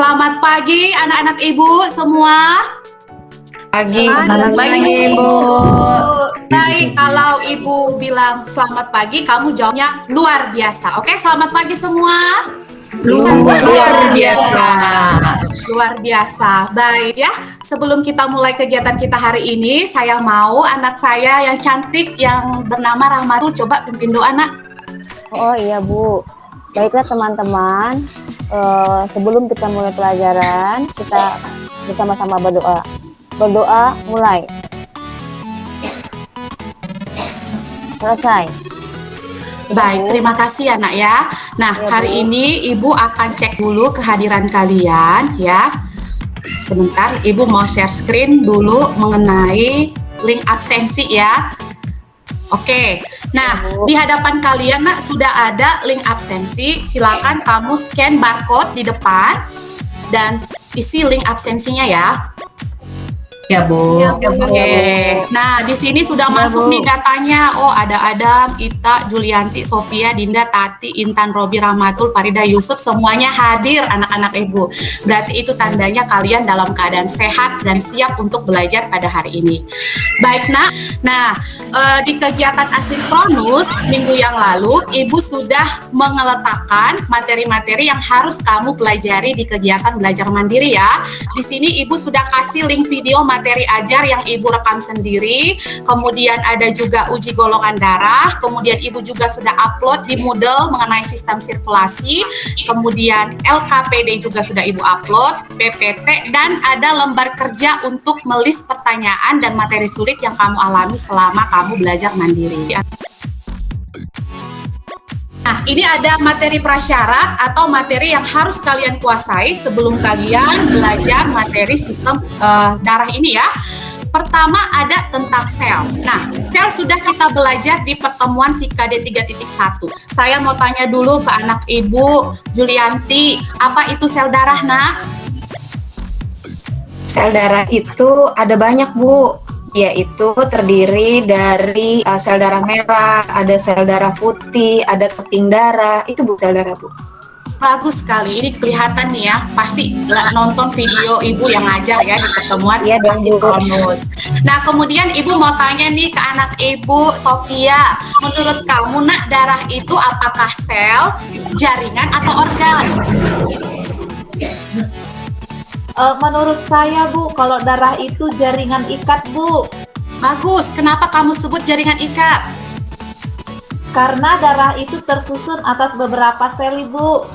Selamat pagi anak-anak ibu semua. Selamat pagi, Bu. Baik, kalau ibu bilang selamat pagi, kamu jawabnya luar biasa. Oke, selamat pagi semua. Luar biasa. Luar biasa. Baik ya, sebelum kita mulai kegiatan kita hari ini, saya mau anak saya yang cantik yang bernama Rahmatul coba pimpin doa, Nak. Oh iya, Bu. Baiklah teman-teman, sebelum kita mulai pelajaran, kita bersama-sama berdoa. Berdoa mulai. Selesai. Baik, terima kasih ya Nak ya. Nah, Ya, hari Bu. ini Ibu akan cek dulu kehadiran kalian ya. Sebentar, Ibu mau share screen dulu mengenai link absensi ya. Oke, nah Ya, Bu. di hadapan kalian Nak sudah ada link absensi. Silakan kamu scan barcode di depan dan isi link absensinya ya. Ya, Bu. Oke, nah di sini sudah masuk Bu. nih datanya. Oh, ada Adam, Ita, Julianti, Sofia, Dinda, Tati, Intan, Robi, Rahmatul, Farida, Yusuf, semuanya hadir anak-anak ibu. Berarti itu tandanya kalian dalam keadaan sehat dan siap untuk belajar pada hari ini. Baik, Nak. Nah, di kegiatan asinkronus minggu yang lalu, Ibu sudah mengeletakkan materi-materi yang harus kamu pelajari di kegiatan belajar mandiri ya. Di sini Ibu sudah kasih link video materi ajar yang Ibu rekam sendiri, kemudian ada juga uji golongan darah, kemudian Ibu juga sudah upload di Moodle mengenai sistem sirkulasi, kemudian LKPD juga sudah Ibu upload, PPT, dan ada lembar kerja untuk melis pertanyaan dan materi sulit yang kamu alami selama kamu belajar mandiri. Nah, ini ada materi prasyarat atau materi yang harus kalian kuasai sebelum kalian belajar materi sistem darah ini ya. Pertama ada tentang sel. Nah, sel sudah kita belajar di pertemuan TKD 3.1. Saya mau tanya dulu ke anak Ibu Julianti, apa itu sel darah, Nak? Sel darah itu ada banyak, Bu. Yaitu terdiri dari sel darah merah, ada sel darah putih, ada keping darah. Itu Bu, sel darah, Bu. Bagus sekali, ini kelihatan nih ya, pasti nonton video Ibu yang ngajar ya di pertemuan Iya dong, Bu. asinkronus. Nah, kemudian Ibu mau tanya nih ke anak Ibu Sofia, menurut kamu Nak, darah itu apakah sel, jaringan, atau organ? Menurut saya, Bu, kalau darah itu jaringan ikat, Bu. Bagus, kenapa kamu sebut jaringan ikat? Karena darah itu tersusun atas beberapa sel, Bu.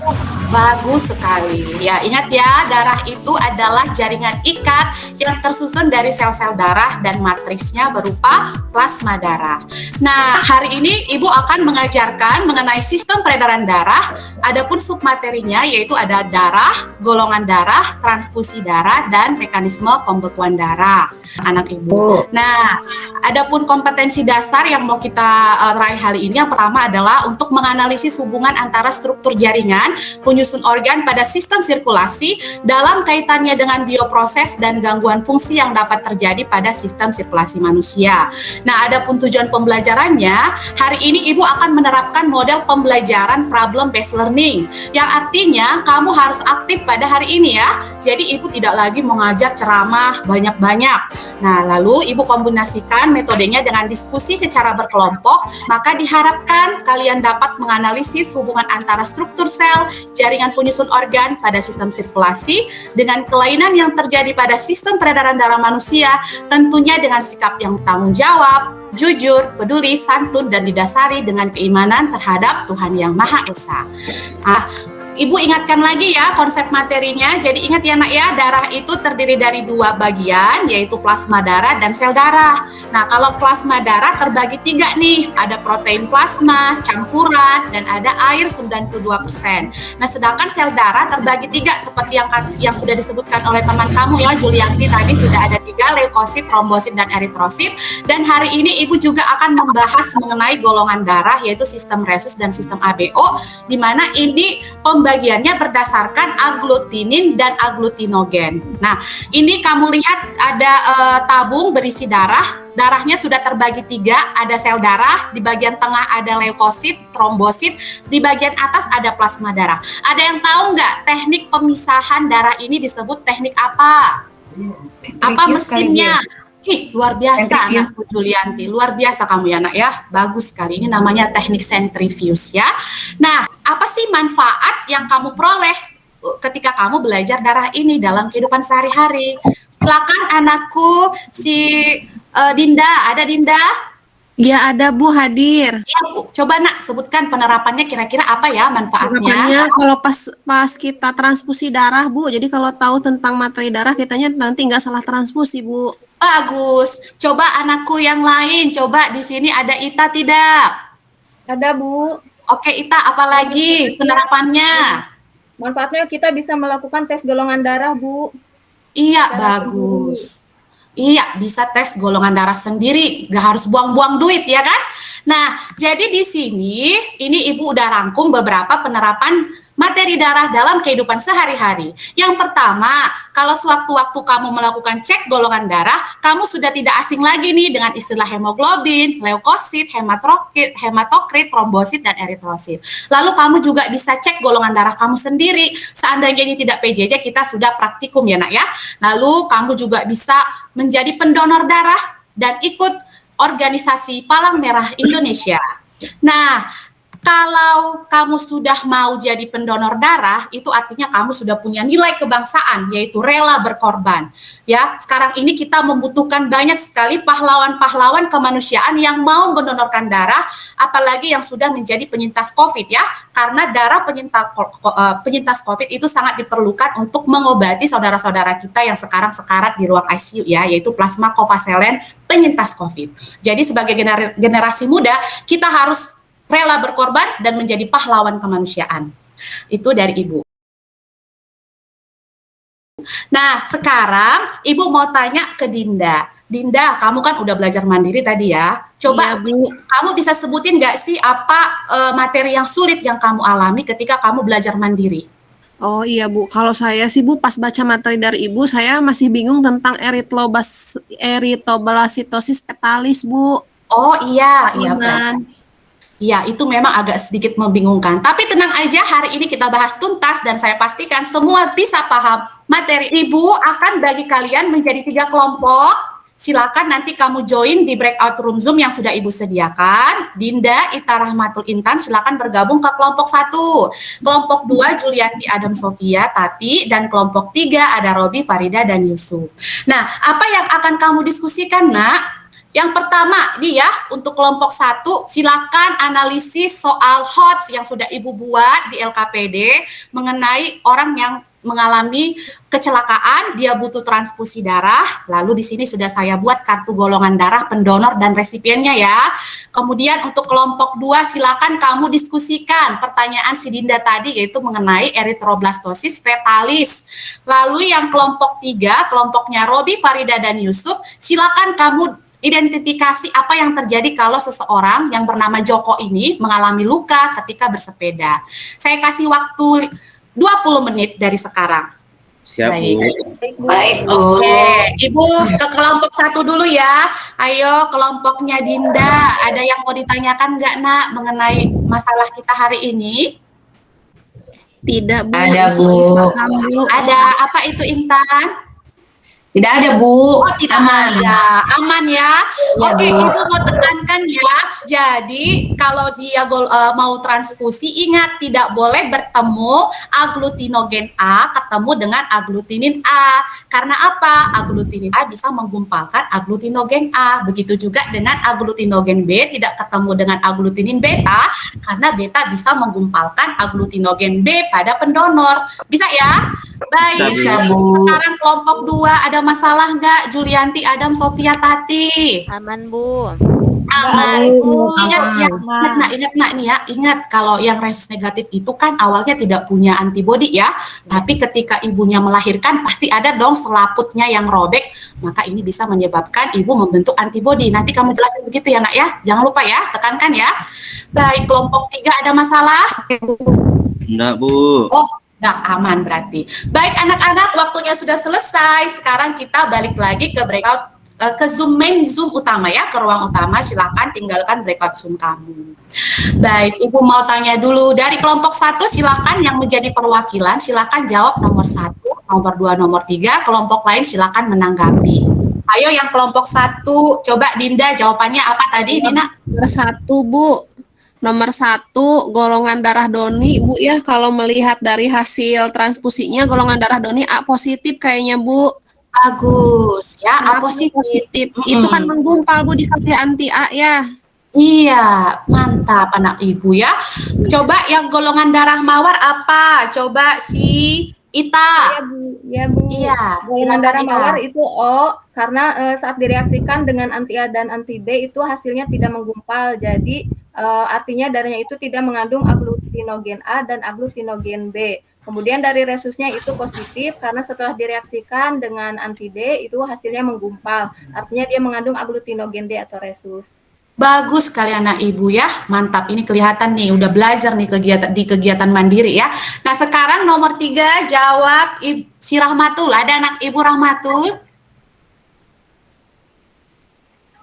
Bagus sekali. Ya, ingat ya, darah itu adalah jaringan ikat yang tersusun dari sel-sel darah dan matriksnya berupa plasma darah. Nah, hari ini Ibu akan mengajarkan mengenai sistem peredaran darah. Adapun submaterinya yaitu ada darah, golongan darah, transfusi darah, dan mekanisme pembekuan darah. Anak Ibu. Nah, adapun kompetensi dasar yang mau kita raih hari ini, yang pertama adalah untuk menganalisis hubungan antara struktur jaringan, penyusun organ pada sistem sirkulasi dalam kaitannya dengan bioproses dan gangguan fungsi yang dapat terjadi pada sistem sirkulasi manusia. Nah, adapun tujuan pembelajarannya, hari ini Ibu akan menerapkan model pembelajaran problem based learning, yang artinya kamu harus aktif pada hari ini ya. Jadi Ibu tidak lagi mengajar ceramah banyak-banyak. Nah, lalu Ibu kombinasikan metodenya dengan diskusi secara berkelompok, maka diharapkan kalian dapat menganalisis hubungan antara struktur sel, jaringan penyusun organ pada sistem sirkulasi, dengan kelainan yang terjadi pada sistem peredaran darah manusia, tentunya dengan sikap yang bertanggung jawab, jujur, peduli, santun, dan didasari dengan keimanan terhadap Tuhan Yang Maha Esa. Ibu ingatkan lagi ya konsep materinya. Jadi ingat ya Nak ya, darah itu terdiri dari dua bagian, yaitu plasma darah dan sel darah. Nah, kalau plasma darah terbagi tiga nih, ada protein plasma, campuran, dan ada air 92%. Nah, sedangkan sel darah terbagi tiga seperti yang sudah disebutkan oleh teman kamu ya, Julianti, tadi sudah ada tiga, leukosit, trombosit, dan eritrosit. Dan hari ini Ibu juga akan membahas mengenai golongan darah, yaitu sistem resus dan sistem ABO, di mana ini pembagian pembagiannya berdasarkan aglutinin dan aglutinogen. Nah, ini kamu lihat ada tabung berisi darah. Darahnya sudah terbagi 3, ada sel darah, di bagian tengah ada leukosit, trombosit, di bagian atas ada plasma darah. Ada yang tahu nggak teknik pemisahan darah ini disebut teknik apa? Apa mesinnya? Ih, luar biasa anakku Julianti, luar biasa kamu ya nak ya, bagus sekali. Ini namanya teknik centrifuge ya. Nah, apa sih manfaat yang kamu peroleh ketika kamu belajar darah ini dalam kehidupan sehari-hari? Silakan anakku, si Dinda, ada Dinda? Ya ada Bu, hadir. Ya Bu, coba nak sebutkan penerapannya kira-kira apa ya manfaatnya? Harapannya kalau pas kita transfusi darah Bu, jadi kalau tahu tentang materi darah kitanya nanti nggak salah transfusi Bu. Bagus. Coba anakku yang lain, coba di sini ada Ita tidak? Ada Bu. Oke Ita, apalagi penerapannya? Manfaatnya kita bisa melakukan tes golongan darah Bu. Iya, Darah bagus. Iya, bisa tes golongan darah sendiri, gak harus buang-buang duit ya kan? Nah, jadi di sini ini Ibu udah rangkum beberapa penerapan materi darah dalam kehidupan sehari-hari. Yang pertama, kalau sewaktu-waktu kamu melakukan cek golongan darah, kamu sudah tidak asing lagi nih dengan istilah hemoglobin, leukosit, hematokrit, trombosit, dan eritrosit. Lalu kamu juga bisa cek golongan darah kamu sendiri. Seandainya ini tidak PJJ, kita sudah praktikum ya nak ya. Lalu kamu juga bisa menjadi pendonor darah dan ikut organisasi Palang Merah Indonesia. Nah, kalau kamu sudah mau jadi pendonor darah, itu artinya kamu sudah punya nilai kebangsaan, yaitu rela berkorban. Ya, sekarang ini kita membutuhkan banyak sekali pahlawan-pahlawan kemanusiaan yang mau mendonorkan darah, apalagi yang sudah menjadi penyintas COVID ya, karena darah penyintas COVID itu sangat diperlukan untuk mengobati saudara-saudara kita yang sekarang sekarat di ruang ICU ya, yaitu plasma kovaselen penyintas COVID. Jadi sebagai generasi muda, kita harus rela berkorban dan menjadi pahlawan kemanusiaan. Itu dari Ibu. Nah, sekarang Ibu mau tanya ke Dinda. Dinda, kamu kan udah belajar mandiri tadi ya. Coba Iya, Bu. kamu bisa sebutin nggak sih apa materi yang sulit yang kamu alami ketika kamu belajar mandiri? Oh iya Bu, kalau saya sih Bu pas baca materi dari Ibu, saya masih bingung tentang erythroblasitosis fetalis Bu. Oh iya, iya Dengan iya, itu memang agak sedikit membingungkan. Tapi tenang aja, hari ini kita bahas tuntas dan saya pastikan semua bisa paham materi. Ibu akan bagi kalian menjadi 3 kelompok. Silakan nanti kamu join di breakout room Zoom yang sudah Ibu sediakan. Dinda, Ita Rahmatul Intan, silakan bergabung ke kelompok 1. Kelompok 2, Julianti Adam Sofia, Tati, dan kelompok 3 ada Robi, Farida, dan Yusuf. Nah, apa yang akan kamu diskusikan, Nak? Yang pertama, ini ya, untuk kelompok 1, silakan analisis soal HOTS yang sudah Ibu buat di LKPD mengenai orang yang mengalami kecelakaan, dia butuh transfusi darah. Lalu di sini sudah saya buat kartu golongan darah pendonor dan resipiennya ya. Kemudian untuk kelompok 2, silakan kamu diskusikan pertanyaan si Dinda tadi, yaitu mengenai erythroblastosis fetalis. Lalu yang kelompok 3, kelompoknya Robi, Farida, dan Yusuf, silakan kamu identifikasi apa yang terjadi kalau seseorang yang bernama Joko ini mengalami luka ketika bersepeda. Saya kasih waktu 20 menit dari sekarang. Siap, Bu. Baik, oke. Ibu ke kelompok 1 dulu ya. Ayo, kelompoknya Dinda. Ada yang mau ditanyakan nggak, Nak, mengenai masalah kita hari ini? tidak Bu. Ada, Bu. Paham, Bu. Ada apa itu, Intan? Tidak ada Bu. Oh, tidak ada. Aman ya. Iya, Oke, Bu. Ibu mau tekankan ya. Jadi, kalau dia mau transfusi, ingat tidak boleh bertemu aglutinogen A ketemu dengan agglutinin A. Karena apa? Agglutinin A bisa menggumpalkan agglutinogen A. Begitu juga dengan agglutinogen B tidak ketemu dengan agglutinin beta, karena beta bisa menggumpalkan agglutinogen B pada pendonor. Bisa ya? Baik. Bisa, Bu. Sekarang kelompok 2 ada masalah nggak? Julianti, Adam, Sofia, Tati? Aman Bu. aman. Ingat ya, Aman. ingat nak nih ya, ingat kalau yang resus negatif itu kan awalnya tidak punya antibodi ya, tapi ketika ibunya melahirkan pasti ada dong selaputnya yang robek, maka ini bisa menyebabkan ibu membentuk antibodi. Nanti kamu jelasin begitu ya nak ya, jangan lupa ya, tekankan ya. Baik, kelompok 3 ada masalah? Enggak, Bu. Oh, nggak aman berarti. Baik anak-anak, waktunya sudah selesai. Sekarang kita balik lagi ke breakout, ke main Zoom utama ya, ke ruang utama. Silakan tinggalkan breakout Zoom kamu. Baik, Ibu mau tanya dulu dari kelompok 1, silakan yang menjadi perwakilan, silakan jawab nomor 1, nomor 2, nomor 3. Kelompok lain silakan menanggapi. Ayo yang kelompok 1, coba Dinda jawabannya apa tadi, Dina? Nomor 1, Bu. Nomor 1, golongan darah Doni, Bu ya. Kalau melihat dari hasil transfusinya, golongan darah Doni A positif kayaknya, Bu. Bagus ya, A Kenapa positif. positif? Itu kan menggumpal, Bu, dikasih anti A ya. Iya, mantap anak ibu ya. Coba yang golongan darah mawar apa? Coba si Ita. Ya Bu, ya Bu. Iya, Golongan silakan darah Ita. mawar itu O karena saat direaksikan dengan anti A dan anti B itu hasilnya tidak menggumpal. Jadi artinya darahnya itu tidak mengandung aglutinogen A dan aglutinogen B. Kemudian dari resusnya itu positif karena setelah direaksikan dengan anti D itu hasilnya menggumpal. Artinya dia mengandung aglutinogen D atau resus. Bagus sekali anak ibu ya, mantap. Ini kelihatan nih, udah belajar nih kegiatan mandiri ya. Nah sekarang nomor 3 jawab si Rahmatul. Ada anak ibu Rahmatul?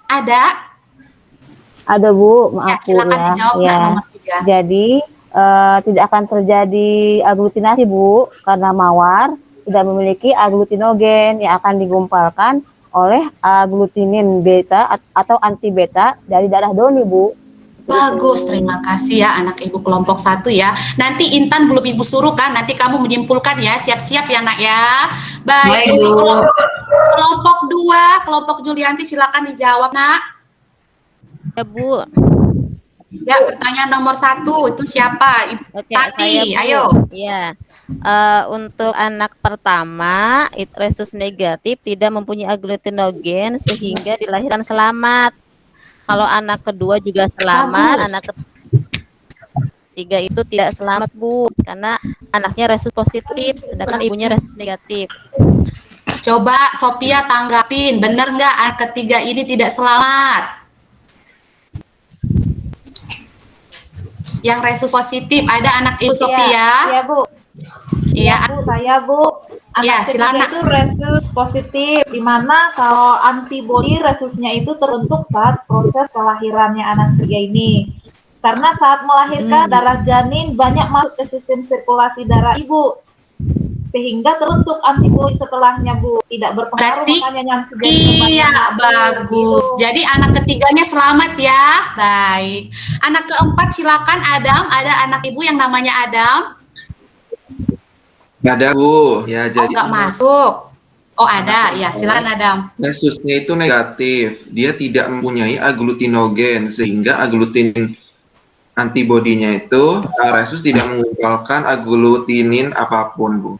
Ada? Ada Bu, Ya, maaf Bu silakan ya. dijawab Ya. Nak, nomor 3. Jadi tidak akan terjadi aglutinasi Bu karena mawar tidak memiliki aglutinogen yang akan digumpalkan oleh aglutinin beta atau anti beta dari darah Doni Bu. Bagus, terima kasih ya anak ibu kelompok 1 ya. Nanti Intan belum ibu suruh kan, nanti kamu menyimpulkan ya, siap-siap ya nak ya. Baik, Baik, untuk Bu. kelompok 2, kelompok Julianti silakan dijawab nak. Ya Bu, Ya, pertanyaan nomor 1 itu siapa? oke Tati, saya Bu. ayo. Ya, untuk anak pertama resus negatif tidak mempunyai aglutinogen sehingga dilahirkan selamat. Kalau anak kedua juga selamat, Bagus. anak ketiga itu tidak selamat Bu, karena anaknya resus positif, sedangkan ibunya resus negatif. Coba Sophia tanggapin, bener nggak anak ketiga ini tidak selamat? Yang resus positif, ada anak ibu Sophia? Iya, Bu. Iya, Bu, saya Bu. Ya, Anak silakan, ketiga Nak. itu resus positif, di mana kalau antibodi resusnya itu terbentuk saat proses kelahirannya anak ketiga ini. Karena saat melahirkan darah janin banyak masuk ke sistem sirkulasi darah ibu, sehingga terbentuk antibodi setelahnya Bu. Tidak berpengaruh Berarti makanya yang iya, bagus. Gitu. Jadi anak ketiganya selamat ya. Baik. Anak keempat silakan Adam. Ada anak ibu yang namanya Adam. Ada Bu, ya Oh, jadi nggak masuk. Oh, ada. Ya, silakan Adam. resusnya itu negatif. Dia tidak mempunyai aglutinogen sehingga aglutin antibodinya itu resus tidak mengumpulkan aglutinin apapun Bu.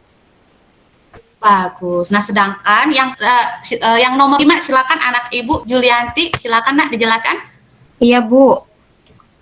Bagus. Nah, sedangkan yang nomor 5 silakan anak ibu Julianti. Silakan Nak dijelaskan. Iya, Bu.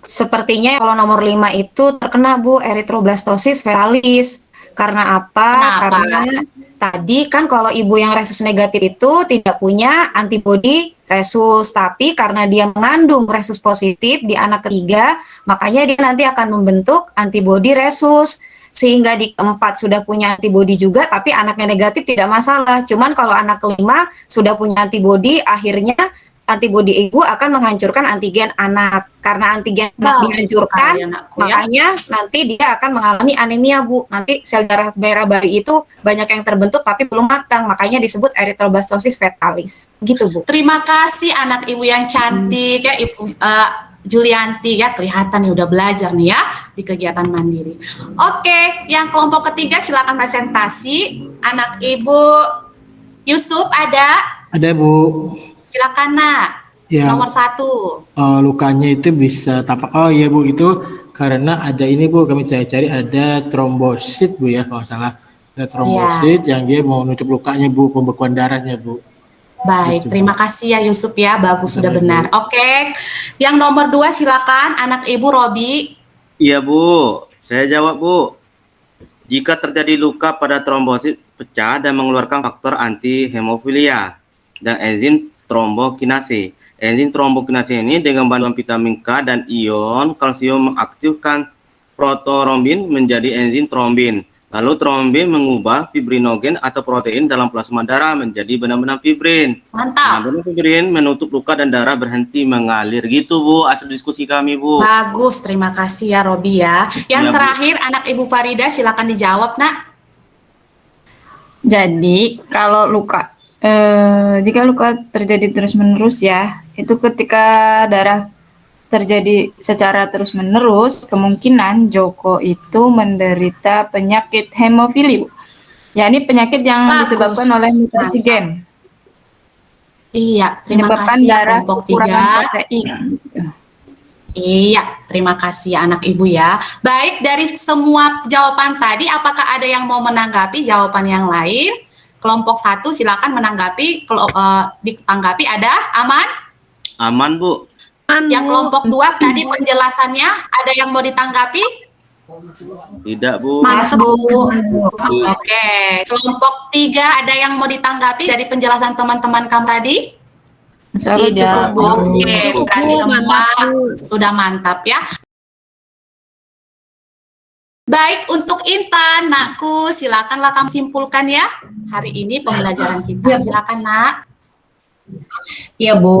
Sepertinya kalau nomor 5 itu terkena, Bu, eritroblastosis fetalis. Karena apa? Kenapa? Karena tadi kan kalau ibu yang resus negatif itu tidak punya antibodi resus, tapi karena dia mengandung resus positif di anak ketiga, makanya dia nanti akan membentuk antibodi resus. Sehingga di keempat sudah punya antibodi juga, tapi anaknya negatif tidak masalah. Cuman kalau anak kelima sudah punya antibodi, akhirnya antibodi ibu akan menghancurkan antigen anak. Karena antigen anak Bagus dihancurkan, sekali, anakku, ya. makanya nanti dia akan mengalami anemia, Bu. Nanti sel darah merah bayi itu banyak yang terbentuk tapi belum matang, makanya disebut eritroblastosis fetalis. Gitu, Bu. Terima kasih anak ibu yang cantik ya, Ibu Julianti ya, kelihatan nih udah belajar nih ya di kegiatan mandiri. Oke, yang kelompok ketiga silakan presentasi. Anak ibu Yusuf ada? Ada Bu. Silakan Nak. Ya, Nomor 1. lukanya itu bisa tampak. Oh iya Bu, itu karena ada ini Bu, kami cari-cari ada trombosit Bu ya kalau nggak salah. Ada trombosit yang dia mau nutup lukanya Bu, pembekuan darahnya Bu. Baik, Gitu, terima kasih ya Yusuf ya, bagus sudah Baik, benar. Oke, yang nomor 2 silakan anak Ibu Robi. Iya Bu, saya jawab Bu. Jika terjadi luka pada trombosit pecah dan mengeluarkan faktor anti hemofilia dan enzim trombokinase. Enzim trombokinase ini dengan bantuan vitamin K dan ion kalsium mengaktifkan protorombin menjadi enzim trombin. Lalu trombin mengubah fibrinogen atau protein dalam plasma darah menjadi benang-benang fibrin. Nah, Mantap. benang fibrin menutup luka dan darah berhenti mengalir. Gitu Bu, hasil diskusi kami Bu. Bagus, terima kasih ya Robi ya. Yang Ya, Bu. terakhir anak Ibu Farida silakan dijawab, Nak. Jadi kalau jika luka terjadi terus-menerus ya, itu ketika darah terjadi secara terus-menerus, kemungkinan Joko itu menderita penyakit hemofili, Bu. Ya, ini penyakit yang Bagus. disebabkan oleh mutasi Mantap. gen, Iya, terima menyebabkan kasih ya darah kelompok kekurangan 3. protein. Iya, terima kasih ya anak Ibu ya. Baik, dari semua jawaban tadi, apakah ada yang mau menanggapi jawaban yang lain? Kelompok 1 silakan menanggapi, ditanggapi ada aman? Aman Bu. Yang kelompok 2 tadi penjelasannya ada yang mau ditanggapi? Tidak Bu. Mantap. Oke, kelompok 3 ada yang mau ditanggapi dari penjelasan teman-teman kamu tadi? Insya Allah Tidak. cukup, Bu. Oke, berarti semua sudah mantap ya. Baik, untuk Intan, Nakku, silakanlah kamu simpulkan ya. Hari ini pembelajaran kita, silakan Nak. Iya Bu,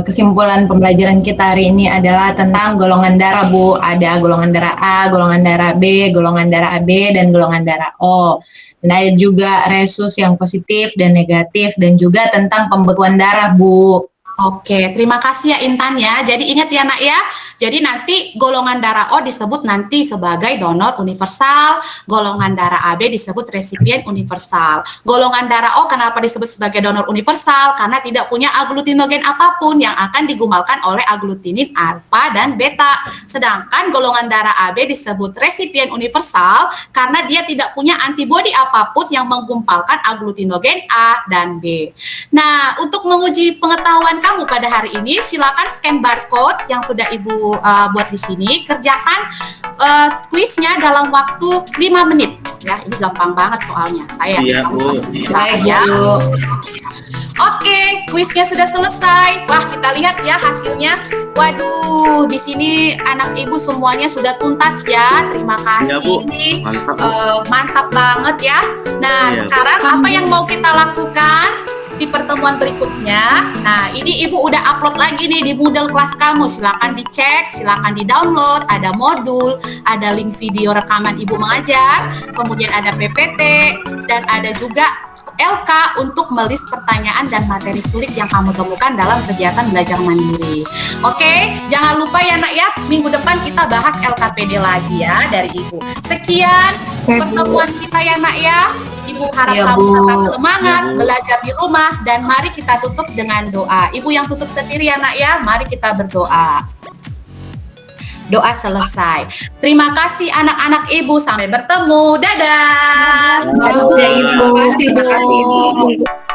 kesimpulan pembelajaran kita hari ini adalah tentang golongan darah Bu. Ada golongan darah A, golongan darah B, golongan darah AB, dan golongan darah O. Dan ada juga resus yang positif dan negatif, dan juga tentang pembekuan darah Bu. Oke, terima kasih ya Intan ya. Jadi ingat ya Nak ya, jadi nanti golongan darah O disebut nanti sebagai donor universal, golongan darah AB disebut resipien universal. Golongan darah O kenapa disebut sebagai donor universal? Karena tidak punya aglutinogen apapun yang akan digumpalkan oleh aglutinin alfa dan beta. Sedangkan golongan darah AB disebut resipien universal karena dia tidak punya antibodi apapun yang menggumpalkan aglutinogen A dan B. Nah, untuk menguji pengetahuan kamu pada hari ini, silakan scan barcode yang sudah Ibu buat di sini. Kerjakan kuisnya dalam waktu 5 menit. Ya, ini gampang banget soalnya. Saya Iya, kamu Bu. pasti bisa Baik, ya. Bu. Oke, kuisnya sudah selesai. Wah, kita lihat ya hasilnya. Waduh, di sini anak Ibu semuanya sudah tuntas ya. Terima Iya, Bu. kasih. Mantap Bu. Mantap banget ya. Nah, Iya. sekarang apa yang mau kita lakukan di pertemuan berikutnya? Nah, ini Ibu udah upload lagi nih di Moodle kelas kamu. Silakan dicek, silakan di-download. Ada modul, ada link video rekaman Ibu mengajar, kemudian ada PPT, dan ada juga LK untuk melis pertanyaan dan materi sulit yang kamu temukan dalam kegiatan belajar mandiri. Oke, jangan lupa ya Nak ya, minggu depan kita bahas LKPD lagi ya dari Ibu. Sekian pertemuan kita ya Nak ya. Ibu harap Iya, kamu Bu. tetap semangat Iya, Bu. belajar di rumah, dan mari kita tutup dengan doa. Ibu yang tutup sendiri ya Nak ya, mari kita berdoa. Doa selesai. Terima kasih anak-anak Ibu, sampai bertemu. Dadah. Terima kasih, Bu. Terima kasih Bu.